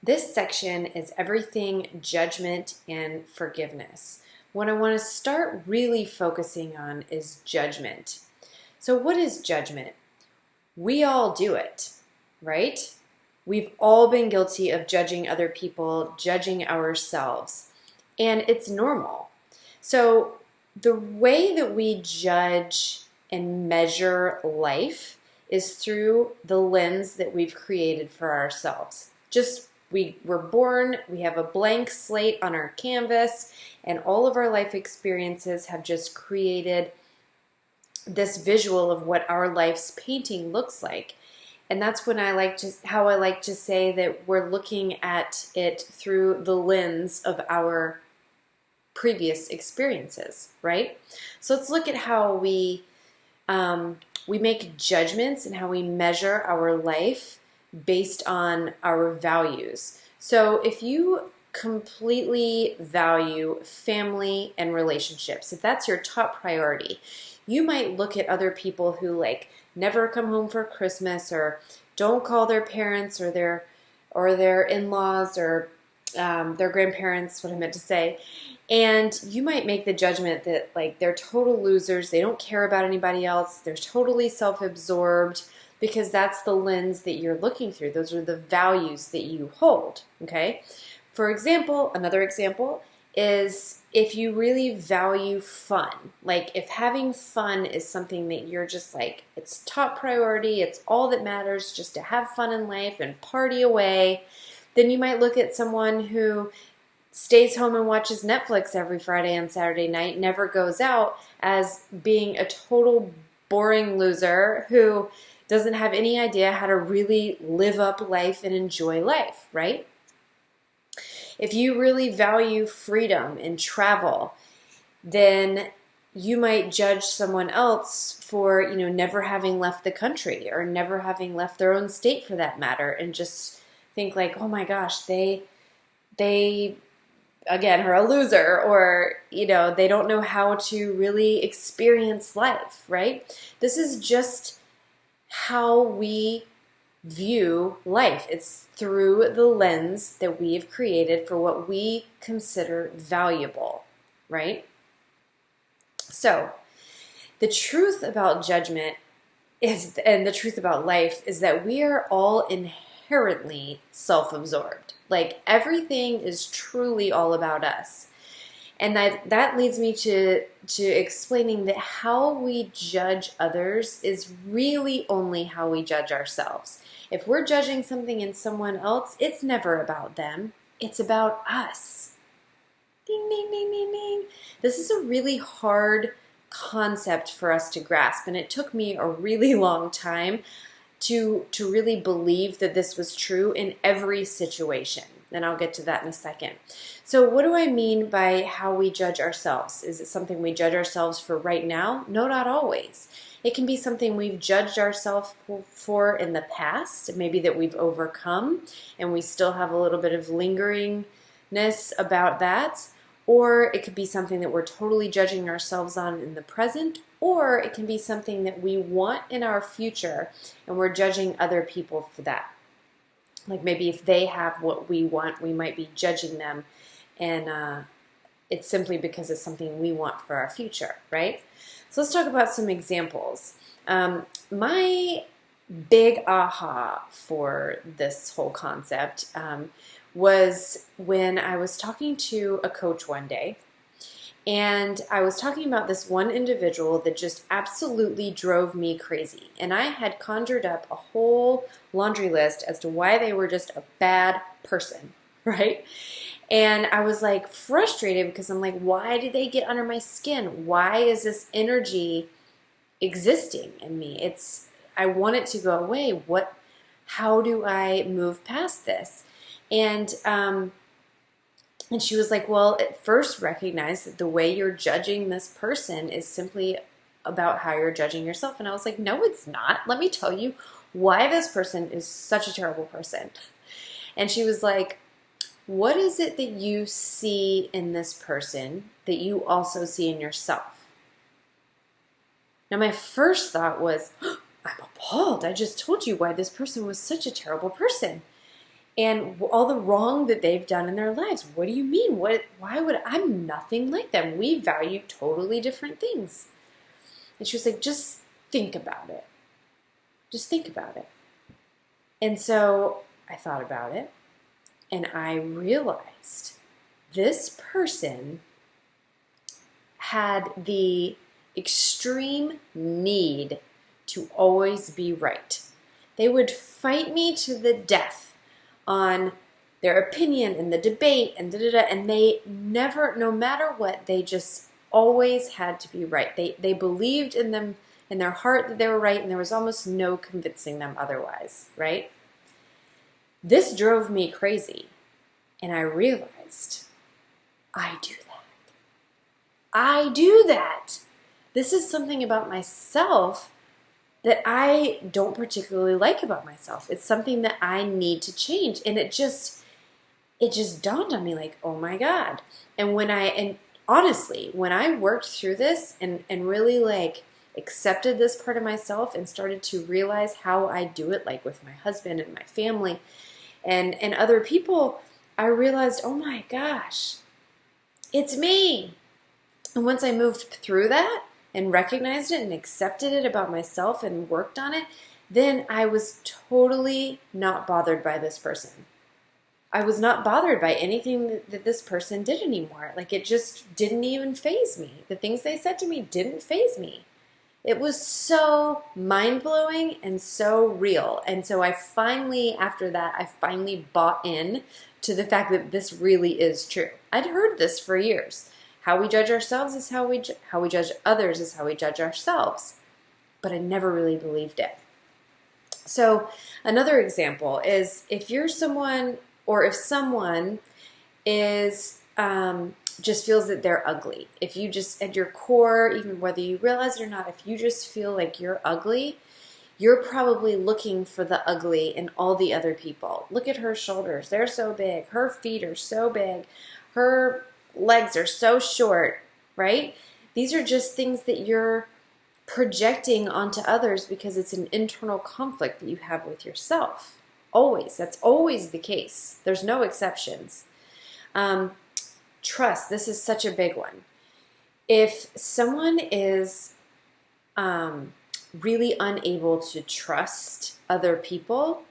This section is everything judgment and forgiveness. What I want to start really focusing on is judgment. So what is judgment? We all do it, right? We've all been guilty of judging other people, judging ourselves, and it's normal. So the way that we judge and measure life is through the lens that we've created for ourselves. We were born, we have a blank slate on our canvas, and all of our life experiences have just created this visual of what our life's painting looks like. And that's when how I like to say that we're looking at it through the lens of our previous experiences, right? So let's look at how we make judgments and how we measure our life based on our values. So if you completely value family and relationships, if that's your top priority, you might look at other people who never come home for Christmas, or don't call their parents or their in-laws or their grandparents, what I meant to say. And you might make the judgment that they're total losers, they don't care about anybody else, they're totally self-absorbed, because that's the lens that you're looking through. Those are the values that you hold, okay? For example, another example is if you really value fun, if having fun is something that you're just it's top priority, it's all that matters, just to have fun in life and party away, then you might look at someone who stays home and watches Netflix every Friday and Saturday night, never goes out, as being a total boring loser who doesn't have any idea how to really live up life and enjoy life, right? If you really value freedom and travel, then you might judge someone else for, never having left the country or never having left their own state for that matter, and just think oh my gosh, they again are a loser, or they don't know how to really experience life, right? This is just how we view life. It's through the lens that we have created for what we consider valuable, right? So the truth about judgment and the truth about life is that we are all inherently self-absorbed. Everything is truly all about us. And that leads me to explaining that how we judge others is really only how we judge ourselves. If we're judging something in someone else, it's never about them. It's about us. Ding, ding, ding, ding, ding. This is a really hard concept for us to grasp, and it took me a really long time to really believe that this was true in every situation. And I'll get to that in a second. So what do I mean by how we judge ourselves? Is it something we judge ourselves for right now? No, not always. It can be something we've judged ourselves for in the past, maybe that we've overcome, and we still have a little bit of lingeringness about that. Or it could be something that we're totally judging ourselves on in the present, or it can be something that we want in our future, and we're judging other people for that. Maybe if they have what we want, we might be judging them, and it's simply because it's something we want for our future, right? So let's talk about some examples. My big aha for this whole concept was when I was talking to a coach one day, and I was talking about this one individual that just absolutely drove me crazy. And I had conjured up a whole laundry list as to why they were just a bad person, right? And I was frustrated because I'm why did they get under my skin? Why is this energy existing in me? I want it to go away. How do I move past this? And she was well, at first recognize that the way you're judging this person is simply about how you're judging yourself. And I was no, it's not. Let me tell you why this person is such a terrible person. And she was what is it that you see in this person that you also see in yourself? Now, my first thought was, I'm appalled. I just told you why this person was such a terrible person and all the wrong that they've done in their lives. What do you mean? Why would I'm nothing like them? We value totally different things. And she was like, just think about it. Just think about it. And so I thought about it, and I realized this person had the extreme need to always be right. They would fight me to the death on their opinion in the debate and and they never, no matter what, they just always had to be right. They believed in them in their heart that they were right, and there was almost no convincing them otherwise, right? This drove me crazy, and I realized I do that. I do that. This is something about myself that I don't particularly like about myself. It's something that I need to change, and it just dawned on me like, oh my God. And honestly, when I worked through this and really like accepted this part of myself and started to realize how I do it, like with my husband and my family and other people, I realized, oh my gosh, it's me. And once I moved through that and recognized it and accepted it about myself and worked on it, then I was totally not bothered by this person. I was not bothered by anything that this person did anymore. Like, it just didn't even faze me. The things they said to me didn't faze me. It was so mind-blowing and so real. And so after that, I finally bought in to the fact that this really is true. I'd heard this for years. How we judge ourselves is how we judge others is how we judge ourselves. But I never really believed it. So another example is if you're someone, or if someone is just feels that they're ugly. If you just, at your core, even whether you realize it or not, if you just feel like you're ugly, you're probably looking for the ugly in all the other people. Look at her shoulders. They're so big. Her feet are so big. Her legs are so short, right? These are just things that you're projecting onto others because it's an internal conflict that you have with yourself. Always. That's always the case. There's no exceptions. Trust. This is such a big one. If someone is really unable to trust other people,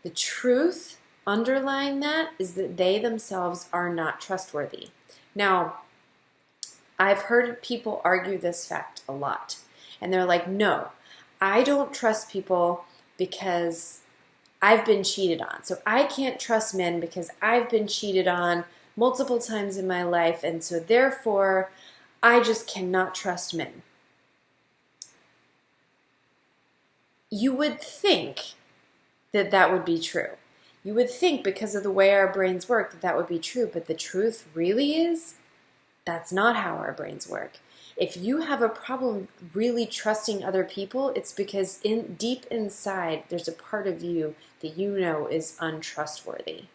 the truth underlying that is that they themselves are not trustworthy. Now, I've heard people argue this fact a lot. And they're like, no, I don't trust people because I've been cheated on. So I can't trust men because I've been cheated on multiple times in my life, and so therefore I just cannot trust men. You would think that that would be true. You would think because of the way our brains work that that would be true, but the truth really is that's not how our brains work. If you have a problem really trusting other people, it's because deep inside there's a part of you that you know is untrustworthy.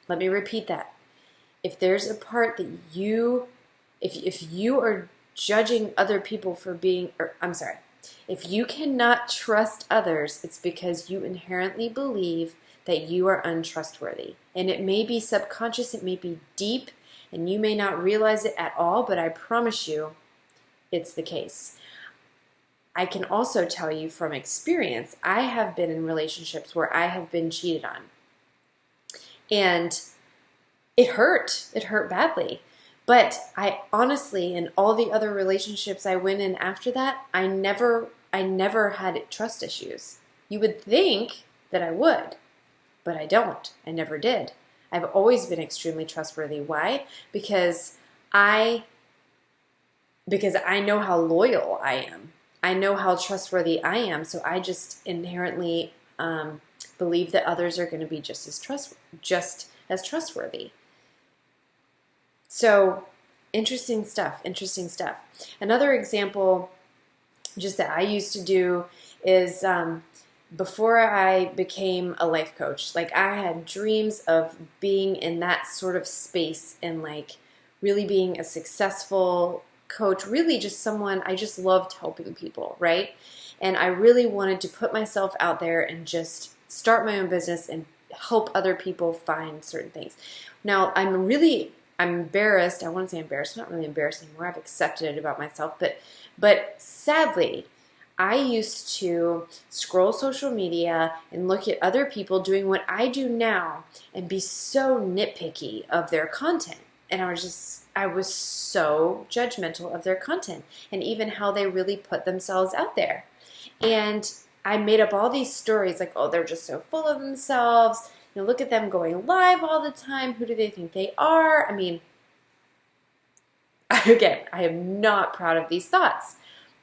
Let me repeat that. If there's a part that if you are judging other people for if you cannot trust others, it's because you inherently believe that you are untrustworthy. And it may be subconscious, it may be deep, and you may not realize it at all, but I promise you it's the case. I can also tell you from experience, I have been in relationships where I have been cheated on. And it hurt. It hurt badly. But I honestly, in all the other relationships I went in after that, I never had trust issues. You would think that I would, but I don't. I never did. I've always been extremely trustworthy. Why? Because I know how loyal I am. I know how trustworthy I am, so I just inherently believe that others are going to be just as trustworthy. So, interesting stuff. Another example just that I used to do is before I became a life coach, like I had dreams of being in that sort of space and like really being a successful coach, really just someone, I just loved helping people, right? And I really wanted to put myself out there and just start my own business and help other people find certain things. Now, I'm embarrassed. I want to say embarrassed. I'm not really embarrassed anymore. I've accepted it about myself. But sadly, I used to scroll social media and look at other people doing what I do now and be so nitpicky of their content. And I was so judgmental of their content and even how they really put themselves out there. And I made up all these stories like, oh, they're just so full of themselves. Look at them going live all the time. Who do they think they are? I mean, again, I am not proud of these thoughts.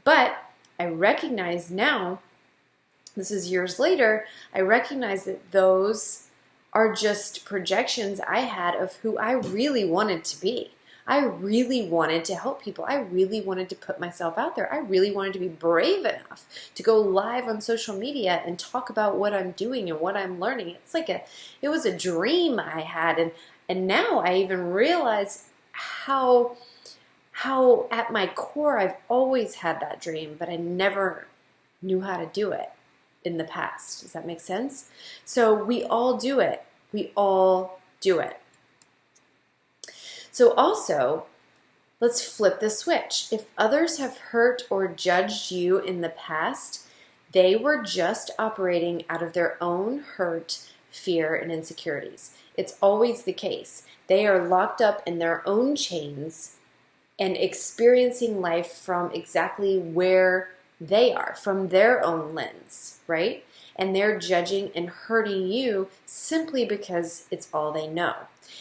But I recognize now, this is years later, I recognize that those are just projections I had of who I really wanted to be. I really wanted to help people. I really wanted to put myself out there. I really wanted to be brave enough to go live on social media and talk about what I'm doing and what I'm learning. It was a dream I had, and now I even realize how at my core I've always had that dream, but I never knew how to do it in the past. Does that make sense? So we all do it. We all do it. So also, let's flip the switch. If others have hurt or judged you in the past, they were just operating out of their own hurt, fear, and insecurities. It's always the case. They are locked up in their own chains and experiencing life from exactly where they are, from their own lens, right? And they're judging and hurting you simply because it's all they know.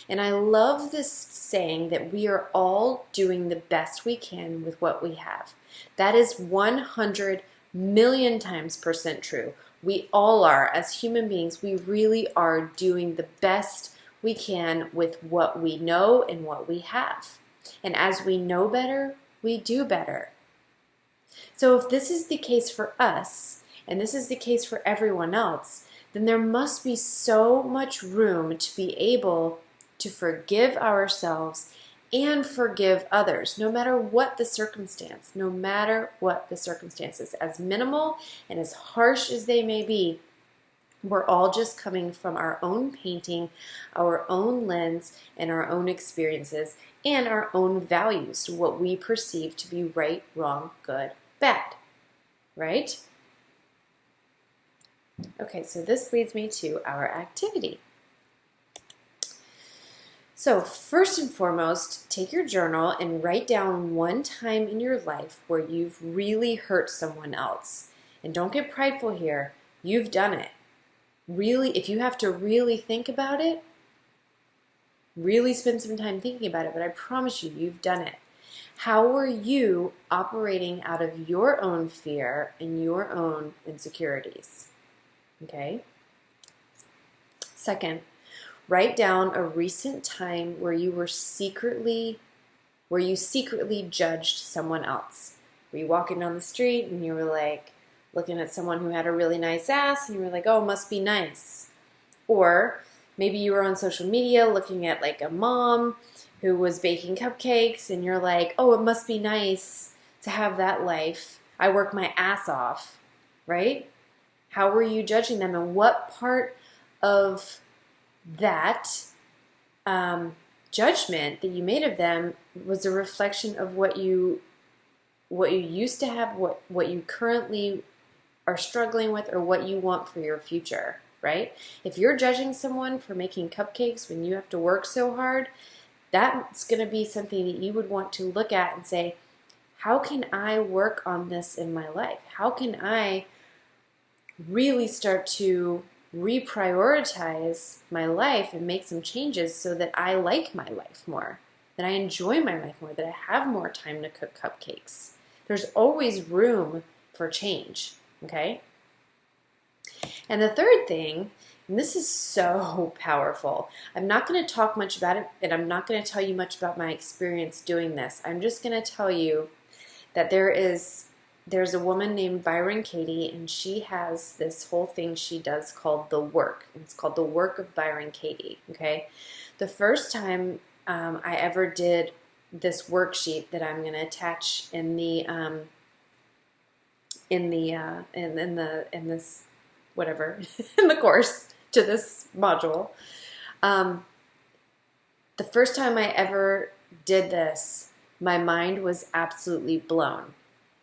And I love this saying that we are all doing the best we can with what we have. That is 100 million times percent true. We all are. As human beings, we really are doing the best we can with what we know and what we have. And as we know better, we do better. So if this is the case for us, and this is the case for everyone else, then there must be so much room to be able to forgive ourselves and forgive others, no matter what the circumstance, no matter what the circumstances, as minimal and as harsh as they may be. We're all just coming from our own painting, our own lens, and our own experiences, and our own values, what we perceive to be right, wrong, good, bad, right? Okay, so this leads me to our activity. So first and foremost, take your journal and write down one time in your life where you've really hurt someone else. And don't get prideful here. You've done it. Really, if you have to really think about it, really spend some time thinking about it, but I promise you, you've done it. How were you operating out of your own fear and your own insecurities? Okay. Second, write down a recent time where you secretly judged someone else. Were you walking down the street and you were like looking at someone who had a really nice ass and you were like, oh, must be nice. Or maybe you were on social media looking at like a mom who was baking cupcakes and you're like, oh, it must be nice to have that life. I work my ass off, right? How were you judging them, and what part of that judgment that you made of them was a reflection of what you used to have, what you currently are struggling with, or what you want for your future, right? If you're judging someone for making cupcakes when you have to work so hard, that's going to be something that you would want to look at and say, how can I work on this in my life? How can I really start to reprioritize my life and make some changes so that I like my life more, that I enjoy my life more, that I have more time to cook cupcakes? There's always room for change, okay? And the third thing, and this is so powerful, I'm not going to talk much about it, and I'm not going to tell you much about my experience doing this. I'm just going to tell you that there's a woman named Byron Katie, and she has this whole thing she does called The Work. It's called The Work of Byron Katie, okay? The first time I ever did this worksheet that I'm going to attach in the in this whatever in the course to this module. The first time I ever did this, my mind was absolutely blown.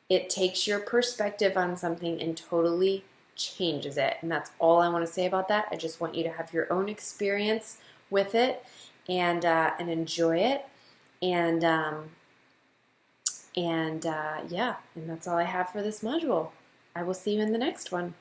It takes your perspective on something and totally changes it. And that's all I want to say about that. I just want you to have your own experience with it and enjoy it. And yeah, and that's all I have for this module. I will see you in the next one.